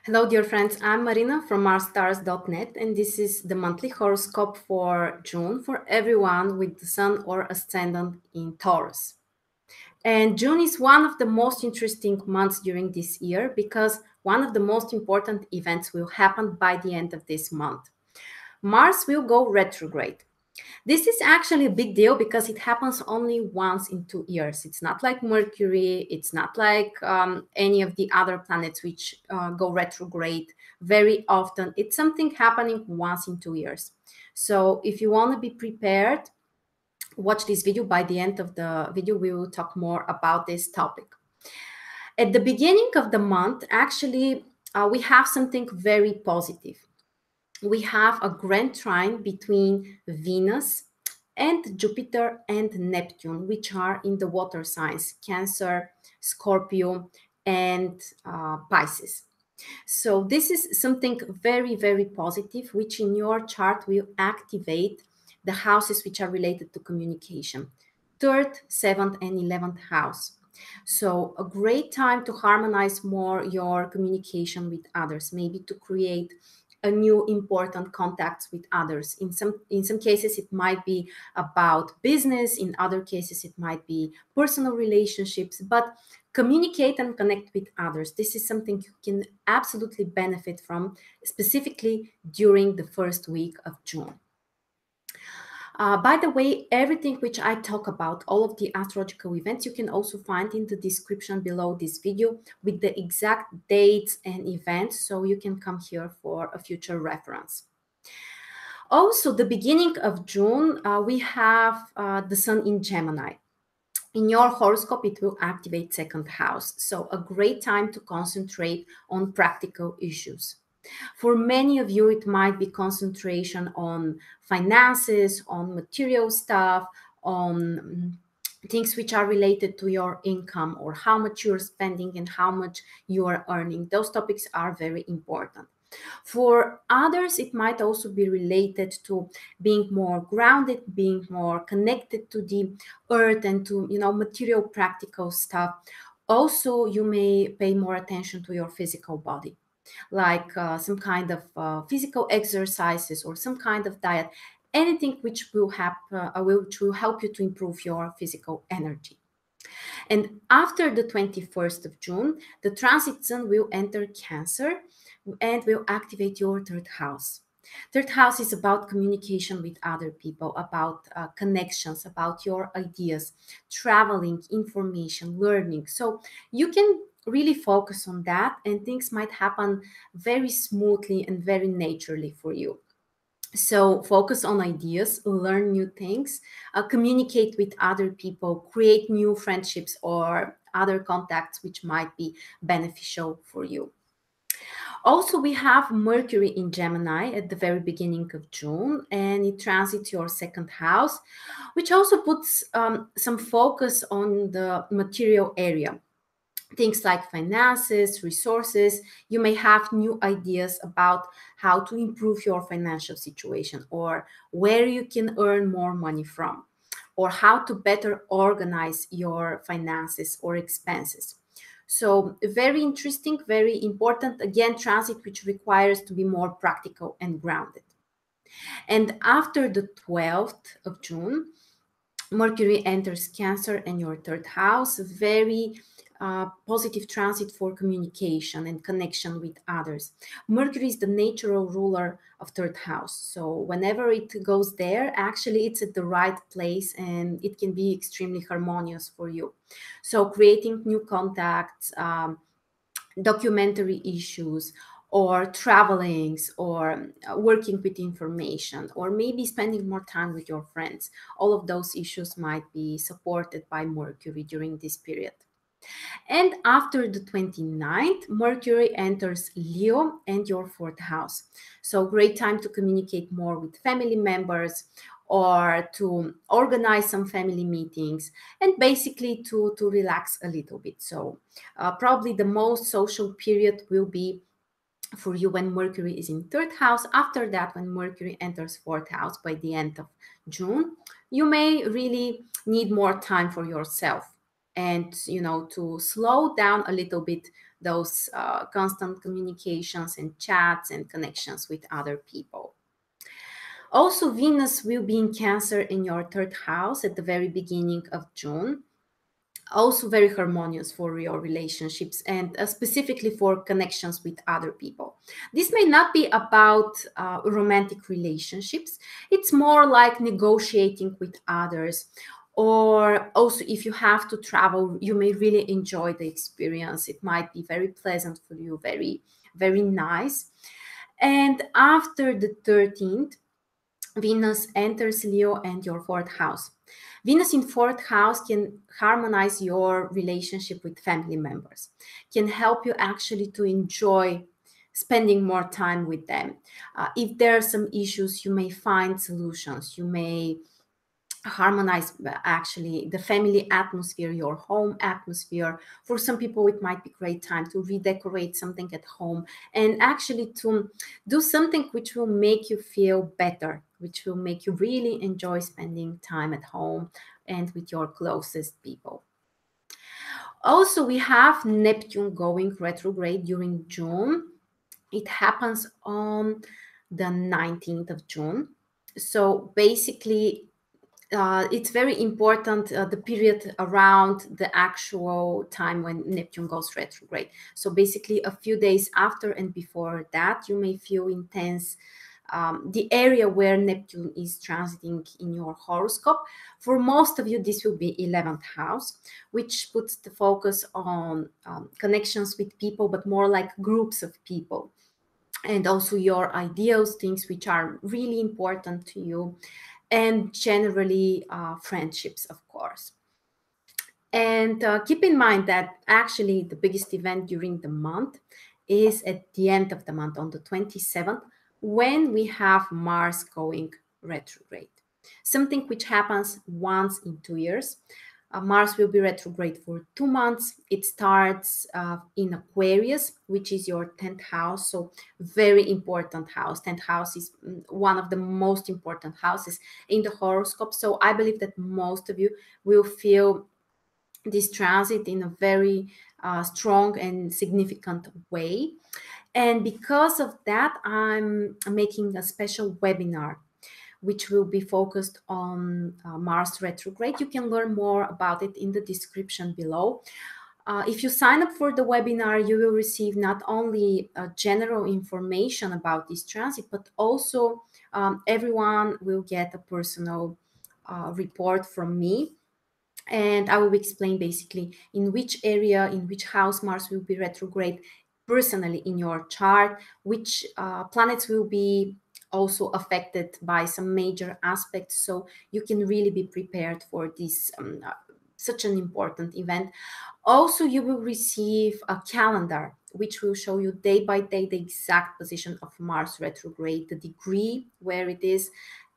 Hello, dear friends. I'm Marina from ourstars.net, and this is the monthly horoscope for June for everyone with the sun or ascendant in Taurus. And June is one of the most interesting months during this year because one of the most important events will happen by the end of this month. Mars will go retrograde. This is actually a big deal because it happens only once in 2 years. It's not like Mercury, it's not like any of the other planets which go retrograde very often. It's something happening once in 2 years. So if you want to be prepared, watch this video. By the end of the video, we will talk more about this topic. At the beginning of the month, actually, we have something very positive. We have a grand trine between Venus and Jupiter and Neptune, which are in the water signs, Cancer, Scorpio, and Pisces. So this is something very, very positive, which in your chart will activate the houses which are related to communication. Third, seventh, and 11th house. So a great time to harmonize more your communication with others, maybe to create a new important contacts with others. In some cases it might be about business, in other cases it might be personal relationships, but communicate and connect with others. This is something you can absolutely benefit from, specifically during the first week of June. By the way, everything which I talk about, all of the astrological events, you can also find in the description below this video with the exact dates and events, so you can come here for a future reference. Also, the beginning of June, we have the sun in Gemini. In your horoscope, it will activate second house, so a great time to concentrate on practical issues. For many of you, it might be concentration on finances, on material stuff, on things which are related to your income or how much you're spending and how much you are earning. Those topics are very important. For others, it might also be related to being more grounded, being more connected to the earth and to, material practical stuff. Also, you may pay more attention to your physical body, like some kind of physical exercises or some kind of diet, anything which will help you to improve your physical energy. And after the 21st of June, the transit sun will enter Cancer and will activate your third house. Third house is about communication with other people, about connections, about your ideas, traveling, information, learning. So you can really focus on that, and things might happen very smoothly and very naturally for you. So focus on ideas, learn new things, communicate with other people, create new friendships or other contacts which might be beneficial for you. Also, we have Mercury in Gemini at the very beginning of June, and it transits your second house, which also puts some focus on the material area. Things like finances, resources. You may have new ideas about how to improve your financial situation or where you can earn more money from, or how to better organize your finances or expenses. So very interesting, very important, again, transit which requires to be more practical and grounded. And after the 12th of June, Mercury enters Cancer and your third house, very positive transit for communication and connection with others. Mercury is the natural ruler of third house. So whenever it goes there, actually it's at the right place and it can be extremely harmonious for you. So creating new contacts, documentary issues, or travelings, or working with information, or maybe spending more time with your friends. All of those issues might be supported by Mercury during this period. And after the 29th, Mercury enters Leo and your fourth house. So great time to communicate more with family members or to organize some family meetings and basically to relax a little bit. So probably the most social period will be for you when Mercury is in third house. After that, when Mercury enters fourth house by the end of June, you may really need more time for yourself. and, to slow down a little bit those constant communications and chats and connections with other people. Also, Venus will be in Cancer in your third house at the very beginning of June. Also very harmonious for your relationships and specifically for connections with other people. This may not be about romantic relationships. It's more like negotiating with others, or also if you have to travel, you may really enjoy the experience. It might be very pleasant for you, very, very nice. And after the 13th, Venus enters Leo and your fourth house. Venus in fourth house can harmonize your relationship with family members, can help you actually to enjoy spending more time with them. If there are some issues, you may find solutions. You may harmonize actually the family atmosphere, your home atmosphere. For some people, it might be great time to redecorate something at home and actually to do something which will make you feel better, which will make you really enjoy spending time at home and with your closest people. Also, we have Neptune going retrograde during June. It happens on the 19th of June. So basically, it's very important, the period around the actual time when Neptune goes retrograde. So basically a few days after and before that, you may feel intense. The area where Neptune is transiting in your horoscope. For most of you, this will be 11th house, which puts the focus on connections with people, but more like groups of people. And also your ideals, things which are really important to you, and generally friendships, of course. And keep in mind that actually the biggest event during the month is at the end of the month on the 27th, when we have Mars going retrograde. Something which happens once in 2 years. Mars will be retrograde for 2 months. It starts in Aquarius, which is your 10th house. So very important house. 10th house is one of the most important houses in the horoscope. So I believe that most of you will feel this transit in a very strong and significant way. And because of that, I'm making a special webinar which will be focused on Mars retrograde. You can learn more about it in the description below. If you sign up for the webinar, you will receive not only general information about this transit, but also everyone will get a personal report from me. And I will explain basically in which area, in which house Mars will be retrograde personally in your chart, which planets will be also affected by some major aspects, so you can really be prepared for this such an important event. Also, you will receive a calendar which will show you day by day the exact position of Mars retrograde, the degree where it is,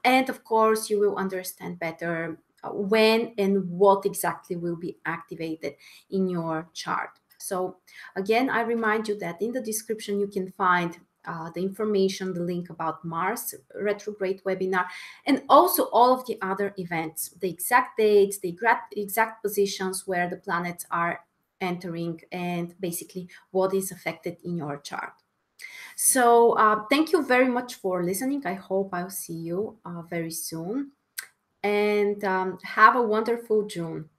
and of course you will understand better when and what exactly will be activated in your chart. So again, I remind you that in the description you can find the information, the link about Mars retrograde webinar, and also all of the other events, the exact dates, the exact positions where the planets are entering, and basically what is affected in your chart. So thank you very much for listening. I hope I'll see you very soon. And have a wonderful June.